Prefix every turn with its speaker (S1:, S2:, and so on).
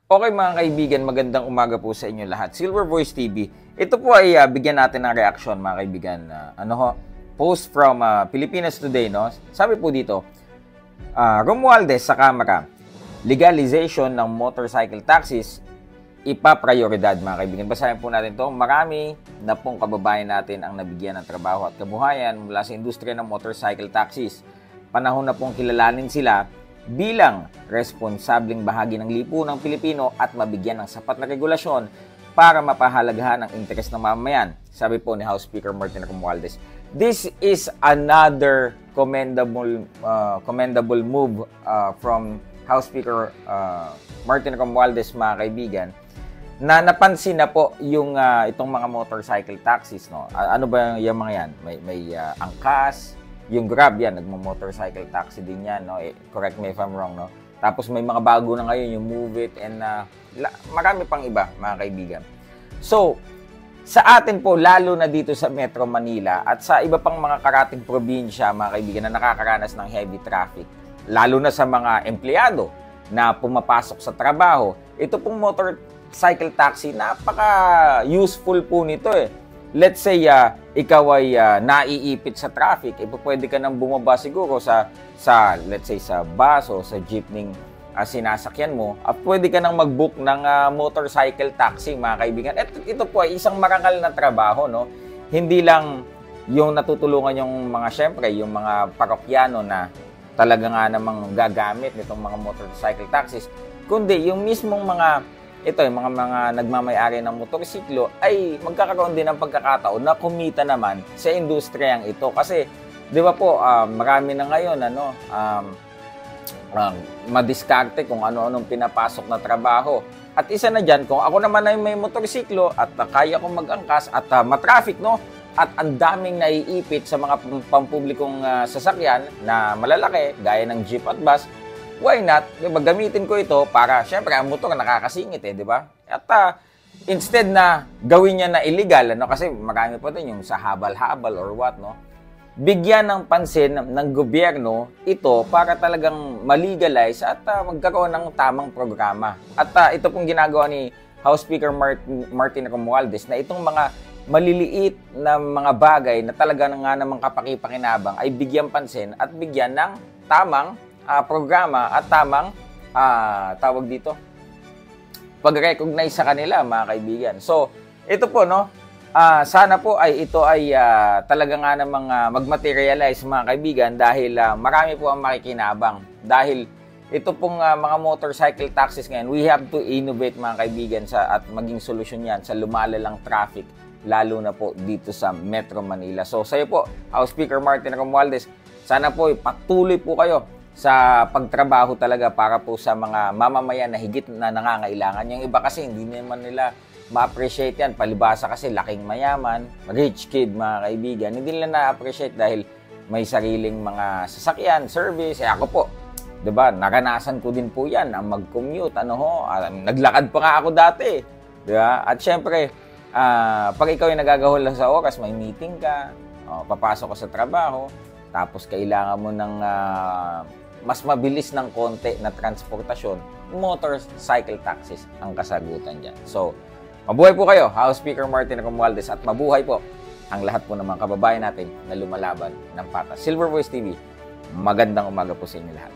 S1: Okay mga kaibigan, magandang umaga po sa inyo lahat. Silver Voice TV. Ito po ay bigyan natin ng reaction mga kaibigan. Post from Pilipinas Today, no? Sabi po dito, Romualdez sa Kamara, legalization ng motorcycle taxis, ipa-prioridad mga kaibigan. Basahin po natin to. Marami na pong kababayan natin ang nabigyan ng trabaho at kabuhayan mula sa industriya ng motorcycle taxis. Panahon na pong kilalanin sila bilang responsableng bahagi ng lipunang Pilipino at mabigyan ng sapat na regulasyon para mapahalagahan ang interes ng mamamayan. Sabi po ni House Speaker Martin Romualdez. This is another commendable move from House Speaker Martin Romualdez mga kaibigan, na napansin na po yung itong mga motorcycle taxis, no? Ano ba yung mga yan? May angkas, yung Grab yan, nagmo-motorcycle taxi din yan, no? Correct me if I'm wrong, no? Tapos may mga bago na ngayon, yung Move It and marami pang iba, mga kaibigan. So, sa atin po, lalo na dito sa Metro Manila at sa iba pang mga karating probinsya, mga kaibigan, na nakakaranas ng heavy traffic, lalo na sa mga empleyado na pumapasok sa trabaho, ito pong motorcycle taxi, napaka-useful po nito eh. Let's say, ikaw ay naiipit sa traffic, pwede ka nang bumaba siguro sa let's say, sa bus o sa jeepney sinasakyan mo, at pwede ka nang mag-book ng motorcycle taxi, mga kaibigan. At ito po ay isang marangal na trabaho, no? Hindi lang yung natutulungan yung mga, syempre, yung mga parokyano na talaga nga namang gagamit nitong mga motorcycle taxis, kundi yung mismong mga yung mga nagmamay-ari ng motorsiklo ay magkakaroon din ng pagkakataon na kumita naman sa industriyang ito. Kasi, di ba po, marami na ngayon, madiskarte kung ano-anong pinapasok na trabaho. At isa na dyan, kung ako naman ay may motorsiklo at kaya kong mag-angkas at matraffic, no? At ang daming naiipit sa mga pampublikong sasakyan na malalaki, gaya ng jeep at bus, why not? Diba, gamitin ko ito para, syempre, ang motor nakakasingit di ba? At instead na gawin niya na illegal, kasi marami pa din yung sa habal-habal or what, no? Bigyan ng pansin ng gobyerno ito para talagang malegalize at magkaroon ng tamang programa. At ito pong ginagawa ni House Speaker Martin Romualdez, na itong mga maliliit na mga bagay na talaga nga namang kapaki-pakinabang ay bigyan pansin at bigyan ng tamang programa at tamang tawag dito, pag-recognize sa kanila, mga kaibigan. So, ito po, no, sana po ay ito ay talaga nga namang mag-materialize, mga kaibigan, dahil marami po ang makikinabang. Dahil ito pong mga motorcycle taxis ngayon, we have to innovate, mga kaibigan, at maging solusyon yan sa lumalalang traffic, lalo na po dito sa Metro Manila. So, sa'yo po, House Speaker Martin Romualdez, sana po patuloy po kayo sa pagtrabaho talaga para po sa mga mamamayan na higit na nangangailangan. Yung iba kasi hindi naman nila ma-appreciate yan. Palibasa kasi laking mayaman, rich kid, mga kaibigan. Hindi nila na-appreciate dahil may sariling mga sasakyan, service. Ako po, diba, naranasan ko din po yan, ang mag-commute. Naglakad pa nga ako dati. Diba? At syempre, pag ikaw yung nagagahol sa oras, may meeting ka, papasok ka sa trabaho, tapos kailangan mo ng mas mabilis ng konti na transportasyon, motorcycle taxis ang kasagutan dyan. So, mabuhay po kayo, House Speaker Martin Romualdez, at mabuhay po ang lahat po ng mga kababayan natin na lumalaban ng patas. Silver Voice TV, magandang umaga po sa inyo lahat.